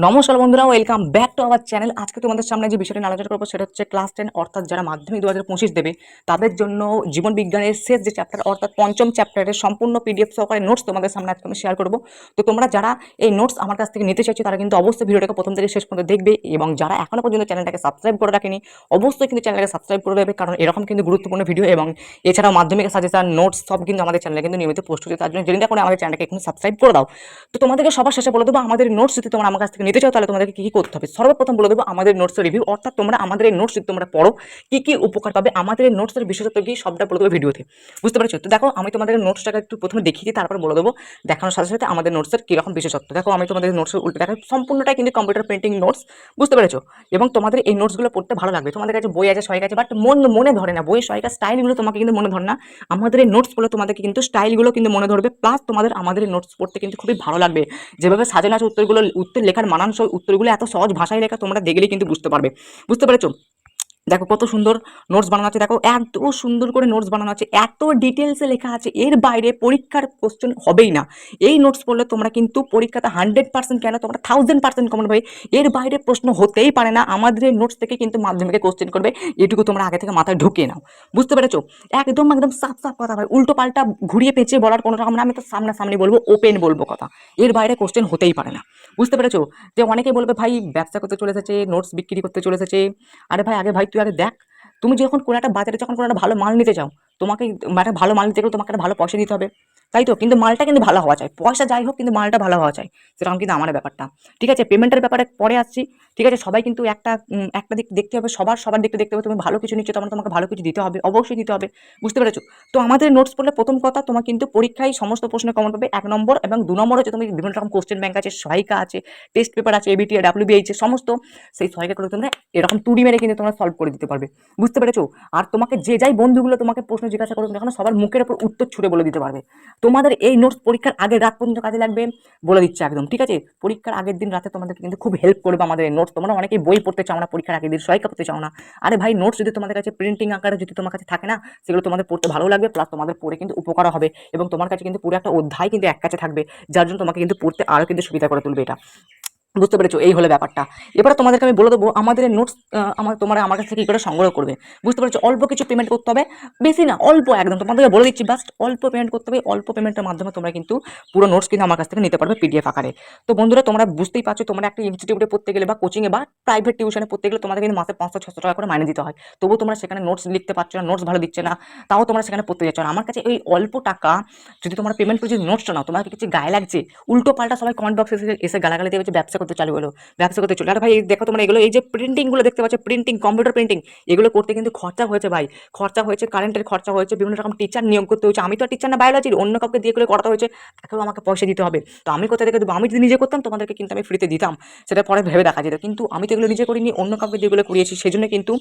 নমস্কার বন্ধুরা, welcome back to our channel. আজকে তোমাদের সামনে যে বিষয়টা নিয়ে আলোচনা করবো সেটা হচ্ছে ক্লাস 10 অর্থাৎ যারা মাধ্যমিক 2025 দেবে তাদের জন্য জীবন বিজ্ঞানের শেষ যে চ্যাপ্টার অর্থাৎ পঞ্চম চ্যাপ্টারের সম্পূর্ণ পিডিএফ সহকারে নোটস তোমাদের সামনে আজকে আমি শেয়ার করবো। তো তোমরা যারা এই নোটস আমার কাছ থেকে নিতে চাইছো তারা কিন্তু অবশ্যই ভিডিওটাকে প্রথম থেকে শেষ পর্যন্ত দেখবে, এবং যারা এখনো পর্যন্ত চ্যানেলটাকে সাবস্ক্রাইব করে রাখেনি অবশ্যই কিন্তু চ্যানেলটাকে সাবস্ক্রাইব করে দেবে, কারণ এরকম কিন্তু গুরুত্বপূর্ণ ভিডিও এবং এছাড়াও মাধ্যমিকের সাজেশন নোটস সব কিন্তু আমাদের চ্যানেলে কিন্তু নিয়মিত পোস্ট হচ্ছে। তার জন্য জেনে করে আমাদের চ্যানেলটাকে এখন সাবস্ক্রাইব করে দাও। তো তোমাদেরকে সবার শেষে বলে দেবো আমাদের নোটস যদি তোমরা আমার কাছ থেকে নিতে চাও তাহলে তোমাদেরকে কি করতে হবে। সর্বপ্রথম বলে দেবো আমাদের নোটসের রিভিউ, অর্থাৎ তোমরা আমাদের এই নোটস যদি তোমরা পড়ো কি উপকার পাবে, আমাদের এই নোটসের বিশেষত্ব কি সবটা বলে দেবো ভিডিওতে। বুঝতে পারছো? তো দেখো আমি তোমাদের নোটসটাকে একটু প্রথমে দেখিয়ে দিই, তারপর বলে দেবো দেখানোর সাথে সাথে আমাদের নোটসের কীরকম বিশেষত্ব। দেখো আমি তোমাদের নোটসের উল্টে দেখো সম্পূর্ণটাই কিন্তু কম্পিউটার প্রিন্টিং নোটস। বুঝতে পেরেছো? এবং তোমাদের এই নোটসগুলো পড়তে ভালো লাগবে। তোমাদের কাছে বই আছে, সবাই কাছে, বাট মনে ধরে না, বই সবাইকার স্টাইলগুলো তোমাকে কিন্তু মনে ধরে না। আমাদের এই নোটসগুলো তোমাদেরকে কিন্তু স্টাইলগুলো কিন্তু মনে ধরবে, প্লাস তোমাদের আমাদের এই নোটস পড়তে কিন্তু খুবই ভালো লাগবে। যেভাবে সাজানো আছে উত্তরগুলো, উত্তর লেখার মানানসই উত্তরগুলো এত সহজ ভাষায় লেখা, তোমরা দেখলেই কিন্তু বুঝতে পারবে। বুঝতে পেরেছো? দেখো কত সুন্দর নোটস বানানো আছে, দেখো এত সুন্দর করে নোটস বানানো আছে, এত ডিটেলসে লেখা আছে, এর বাইরে পরীক্ষার কোশ্চেন হবেই না। এই নোটস পড়লে তোমরা কিন্তু পরীক্ষাতে 100% কেন তোমরা 1000% কমন পাবে, এর বাইরে প্রশ্ন হতেই পারে না। আমাদের এই নোটস থেকে কিন্তু মাধ্যমিকে কোশ্চেন করবে, এটুকু তোমরা আগে থেকে মাথায় ঢুকিয়ে নাও। বুঝতে পেরেছো? একদম একদম সাফ সাফ কথা ভাই, উল্টো পাল্টা ঘুরিয়ে পেঁচিয়ে বলার কোনো রকম না। আমি তো সামনাসামনি বলবো, ওপেন বলবো কথা, এর বাইরে কোশ্চেন হতেই পারে না। বুঝতে পেরেছো? যে অনেকেই বলবে ভাই ব্যবসা করতে চলে এসেছে, নোটস বিক্রি করতে চলে এসেছে। আরে ভাই আগে ভাই তুই আগে দেখ, তুমি যখন কোনো একটা বাজারে যখন কোনো একটা ভালো মাল নিতে চাও, তোমাকে একটা ভালো মাল নিতে গেলে তোমাকে একটা ভালো পয়সা দিতে হবে, তাই তো? কিন্তু মালটা কিন্তু ভালো হওয়া চাই, পয়সা যাই হোক কিন্তু মালটা ভালো হওয়া চাই। সেরকম কিন্তু আমার ব্যাপারটা। ঠিক আছে, পেমেন্টের ব্যাপারে পরে আসছি। ঠিক আছে, সবাই কিন্তু একটা দিক দেখতে হবে, সবার দিকটা দেখতে হবে। তুমি ভালো কিছু নিচ্ছ, তখন তোমাকে ভালো কিছু দিতে হবে, অবশ্যই দিতে হবে। বুঝতে পেরেছো? তো আমাদের নোটস পড়লে প্রথম কথা তোমার কিন্তু পরীক্ষায় সমস্ত প্রশ্নে কমন পাবে 1 নম্বর, এবং 2 নম্বর হচ্ছে তুমি বিভিন্ন রকম কোশ্চেন ব্যাংক আছে, সহায়িকা আছে, টেস্ট পেপার আছে, এবিটি ডাব্লিউবিএইচ সমস্ত সেই সহায়িকাগুলো তোমরা এরকম তুড়ি মেরে কিন্তু তোমরা সলভ করে দিতে পারবে। বুঝতে পেরেছো? আর তোমাকে যে যাই বন্ধুগুলো তোমাকে প্রশ্ন জিজ্ঞাসা করবে দেখো সবার মুখের উপর উত্তর ছুড়ে বলে দিতে পারবে। তোমাদের এই নোটস পরীক্ষার আগের রাত পর্যন্ত কাজে লাগবে, বলে দিচ্ছে একদম। ঠিক আছে, পরীক্ষার আগের দিন রাতে তোমাদের কিন্তু খুব হেল্প করবে আমাদের এই নোটস। তোমরা অনেকেই বই পড়তে চাও না, পরীক্ষার আগের দিন সহায়িকা পড়তে চাও না। আরে ভাই নোটস যদি তোমাদের কাছে প্রিন্টিং আকারে যদি তোমার কাছে থাকে না, সেগুলো তোমাদের পড়তে ভালো লাগবে, প্লাস তোমাদের পড়ে কিন্তু উপকার হবে, এবং তোমার কাছে কিন্তু পুরো একটা অধ্যায় কিন্তু এক কাছে থাকবে, যার জন্য তোমাকে কিন্তু পড়তে আরো কিন্তু সুবিধা করে তুলবে এটা। বুঝতে পেরেছো? এই হলো ব্যাপারটা। এবারে তোমাদেরকে আমি বলে দেবো আমাদের নোটস তোমরা আমার কাছ থেকে কী করে সংগ্রহ করবে। বুঝতে পেরেছো? অল্প কিছু পেমেন্ট করতে হবে, বেশি না, অল্প একদম তোমাদেরকে বলে দিচ্ছি, বাস অল্প পেমেন্ট করতে হবে। অল্প পেমেন্টের মাধ্যমে তোমরা কিন্তু পুরো নোটস কিন্তু আমার কাছ থেকে নিতে পারবে পিডিএফ আকারে। তো বন্ধুরা তোমরা বুঝতেই পারছো, তোমরা একটা ইনস্টিটিউটে পড়তে গেলে বা কোচিংয়ে বা প্রাইভেট টিউশনে পড়তে গেলে তোমাদের কিন্তু মাসে 500-600 টাকা করে মাইনে দিতে হয়। তবুও তোমরা সেখানে নোটস লিখতে পারছো না, নোটস ভালো দিচ্ছে না, তাও তোমরা সেখানে পড়তে যাচ্ছ। আর আমার কাছে এই অল্প টাকা যদি তোমরা পেমেন্ট করে যদি নোটসটা নাও, তোমার কিছু গায়ে লাগছে, উল্টো পাল্টা সবাই কমেন্ট বক্সে এসে গালাগালি দেবে যে ব্যবসা করতে চালু হলো, ব্যবসা করতে চলে। আর ভাই দেখো তোমরা এগুলো, এই যে প্রিন্টিংগুলো দেখতে পাচ্ছ, প্রিন্টিং কম্পিউটার প্রিন্টিং, এগুলো করতে কিন্তু খরচা হয়েছে ভাই, খরচা হয়েছে, কারেন্টের খরচা হয়েছে, বিভিন্ন রকম টিচার নিয়োগ করতে হয়েছে। আমি তো টিচার না বায়োলজির, অন্য কাউকে দিয়ে করে করাতে হয়েছে, তাকেও আমাকে পয়সা দিতে হবে। তো আমি কোথা থেকে দেবো? আমি যদি নিজে করতাম তোমাদেরকে কিন্তু আমি ফ্রিতে দিতাম, সেটা পরে ভেবে দেখা যেত। কিন্তু আমি তো এগুলো নিজে করিনি, অন্য কাউকে যেগুলো করিয়েছি, সেজন্য কিন্তু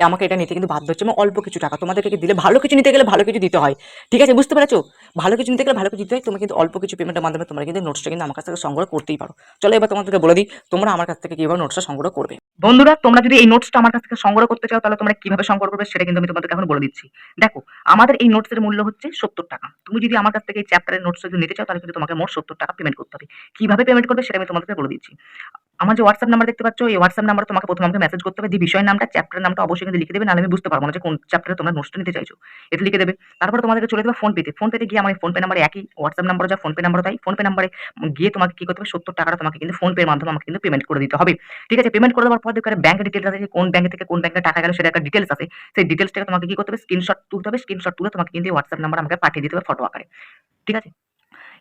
আমাকে এটা নিতে কিন্তু বাধ্য হচ্ছে। এবং অল্প কিছু টাকা তোমাদেরকে দিলে, ভালো কিছু নিতে গেলে ভালো কিছু দিতে হয়। ঠিক আছে, বুঝতে পেরেছো? ভালো কিছু নিতে গেলে ভালো কিছু দিতে হয়, তুমি কিন্তু অল্প কিছু পেমেন্টের মাধ্যমে তোমরা কিন্তু নোটসটা কিন্তু আমার কাছ থেকে সংগ্রহ করতেই পারো। চলো এবার তোমাদেরকে বলে দিই তোমরা আমার কাছ থেকে কিভাবে নোটসটা সংগ্রহ করবে। বন্ধুরা তোমরা যদি এই নোটসটা আমার কাছ থেকে সংগ্রহ করতে চাও তাহলে তোমরা কিভাবে সংগ্রহ করবে সেটা কিন্তু আমি তোমাদেরকে এখন বলে দিচ্ছি। দেখো আমাদের এই নোটসের মূল্য হচ্ছে 70 টাকা। তুমি যদি আমার কাছ থেকে এই চ্যাপ্টারের নোটস যদি নিতে চাও তাহলে কিন্তু তোমাকে মোট 70 টাকা পেমেন্ট করতে হবে। কিভাবে পেমেন্ট করবে সেটা আমি তোমাদেরকে বলে দিচ্ছি। আমার যে হোয়াটসঅ্যাপ নাম্বার দেখতে পাচ্ছ, এই হোয়াটসঅ্যাপ নাম্বারে তোমাকে প্রথমে আমাকে মেসেজ করতে হবে, দিয়ে বিষয়ের নামটা, চ্যাপ্টারের নামটা অবশ্যই কিন্তু লিখে দেবে, নাহলে আমি বুঝতে পারবো না যে কোন চ্যাপ্টারে তোমরা নোটসটা নিতে চাইছো। এটা লিখে দেবে। তারপরে তোমাদেরকে চলে যাবে ফোনপেতে। ফোনপেতে গিয়ে আমার ফোন পে নাম্বারে একই হোয়াটসঅ্যাপ নাম্বারও যা ফোন পে নাম্বারও তাই, ফোন পে নাম্বারে গিয়ে তোমাকে কি করতে হবে, 70 টাকাটা তোমাকে কিন্তু ফোন পের মাধ্যমে আমাকে কিন্তু পেমেন্ট করে দিতে হবে। ঠিক আছে, পেমেন্ট করে দেওয়ার পর দেখবে ব্যাংক ডিটেলস আছে, কোন ব্যাংক থেকে কোন ব্যাংকে টাকা গেল সেটা একটা ডিটেলস আছে। সেই ডিটেলসটাকে তোমাকে কি করতে হবে, স্ক্রিনশট তুলতে হবে। স্ক্রিনশট তুলে তোমাকে কিন্তু হোয়াটসঅ্যাপ নাম্বার আমাকে পাঠিয়ে দিতে হবে ফটো আকারে। ঠিক আছে,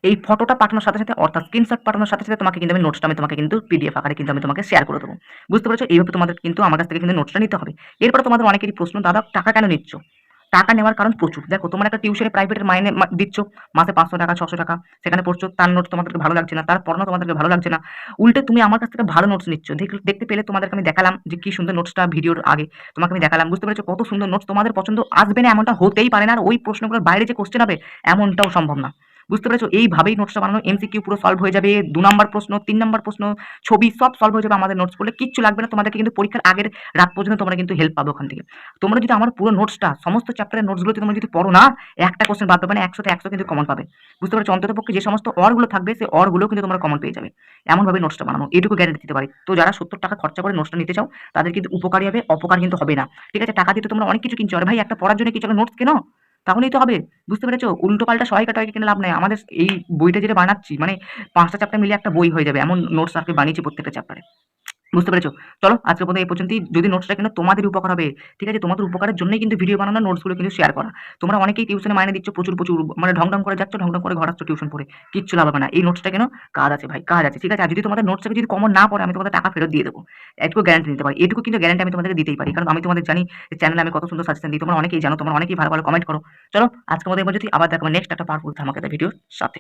এই ফটোটা পাঠানোর সাথে সাথে, অর্থাৎ স্ক্রিনশট পাঠানোর সাথে সাথে তোমাকে কিন্তু আমি নোটসটা আমি তোমাকে কিন্তু পিডিএফ আকারে কিন্তু আমি তোমাকে শেয়ার করে দেবো। বুঝতে পেরেছো? এইভাবে তোমাদের কিন্তু আমার কাছ থেকে কিন্তু নোটসটা নিতে হবে। এরপরে তোমাদের অনেকেরই প্রশ্ন, দাদা টাকা কেন নিচ্ছ? টাকা নেওয়ার কারণ প্রচুর। দেখো তোমরা একটা টিউশনে প্রাইভেটের মাইনে দিচ্ছ মাসে 500 টাকা 600 টাকা, সেখানে পড়ছো, তার নোটস তোমাদেরকে ভালো লাগছে না, তার পড়ানো তোমাদেরকে ভালো লাগছে না, উল্টে তুমি আমার কাছ থেকে ভালো নোটস নিচ্ছ। দেখতে পেলে তোমাদেরকে আমি দেখালাম যে কি সুন্দর নোটসটা, ভিডিওর আগে তোমাকে আমি দেখালাম। বুঝতে পেরেছো? কত সুন্দর নোটস, তোমাদের পছন্দ আসবে না এমনটা হতেই পারে না, আর ওই প্রশ্নগুলোর বাইরে যে কোশ্চেন হবে এমনটাও সম্ভব না। বুঝতে পেরেছো? এইভাবেই নোটসটা বানানো, এমসিকিউ পুরো সলভ হয়ে যাবে। ২ নাম্বার প্রশ্ন, ৩ নাম্বার প্রশ্ন, ছবি সব সলভ হয়ে যাবে আমাদের নোটস পড়লে। কিচ্ছু লাগবে না। তোমাদেরকে কিন্তু পরীক্ষার আগের রাত পর্যন্ত তোমরা কিন্তু হেল্প পাবে ওখান থেকে। তোমরা যদি আমার পুরো নোটসটা, সমস্ত চ্যাপ্টারের নোটসগুলো তোমরা যদি পড়ো না, একটা কোয়েশ্চেন বাদ পাবে না, ১০০ তে ১০০ কিন্তু কমন পাবে। বুঝতে পেরেছো? অন্ততপক্ষে যে সমস্ত অরগুলো থাকবে, সেই অরগুলোও কিন্তু তোমরা কমন পেয়ে যাবে। এমনভাবে নোটসটা বানানো, এটুকু গ্যারান্টি দিতে পারি। তো যারা ৳৭০ খরচা করে নোটসটা নিতে চাও, তাদের কিন্তু উপকারই হবে, অপকার কিন্তু হবে না। ঠিক আছে? টাকা দিয়ে তো তোমরা অনেক কিছু কিনছো। আরে ভাই, একটা পড়ার জন্য কি চলো নোটস কেনো? তাহলেই তো হবে। বুঝতে পেরেছো? উল্টোপাল্টা সহায়িকা-টহায়িকা কিনে লাভ নাই। আমাদের এই বইটা যেটা বানাচ্ছি, মানে ৫ টা চ্যাপ্টার মিলিয়ে একটা বই হয়ে যাবে। এমন নোটস আরকি বানিয়েছি প্রত্যেকটা চ্যাপ্টারে। বুঝতে পেরেছো? চলো আজকের মতো এই পর্যন্তই। যদি নোটসটা কেনো তোমাদের উপকার হবে। ঠিক আছে? তোমাদের উপকারের জন্যই কিন্তু ভিডিও বানানো, নোটসগুলো কিন্তু শেয়ার করা। তোমরা অনেকেই টিউশনে মাইনে দিচ্ছ প্রচুর, মানে ঢং করে যাচ্ছ, ঢং করে ঘর আসছো টিউশন পড়ে। কিচ্ছু লাভ হবে না। এই নোটসটা কেনো? কাজ আছে ভাই, কাজ আছে। ঠিক আছে? আর যদি তোমাদের নোটস থেকে যদি কমন না পড়ে, আমি তোমাদের টাকা ফেরত দিয়ে দেবো। এটুকু গ্যারান্টি দিতে পারি। এটুকু কিন্তু গ্যারান্টি আমি তোমাদেরকে দিতেই পারি। কারণ আমি তোমাদের জানি যে চ্যানেলে আমি কত সুন্দর সাজেশন দিই। তোমরা অনেকেই জানো, তোমরা অনেকেই ভালো কমেন্ট করো। চলো আজকের মতো এই পর্যন্তই। আবার দেখা হবে নেক্সট একটা পাওয়ারফুল ধামাকাদার ভিডিওর সাথে।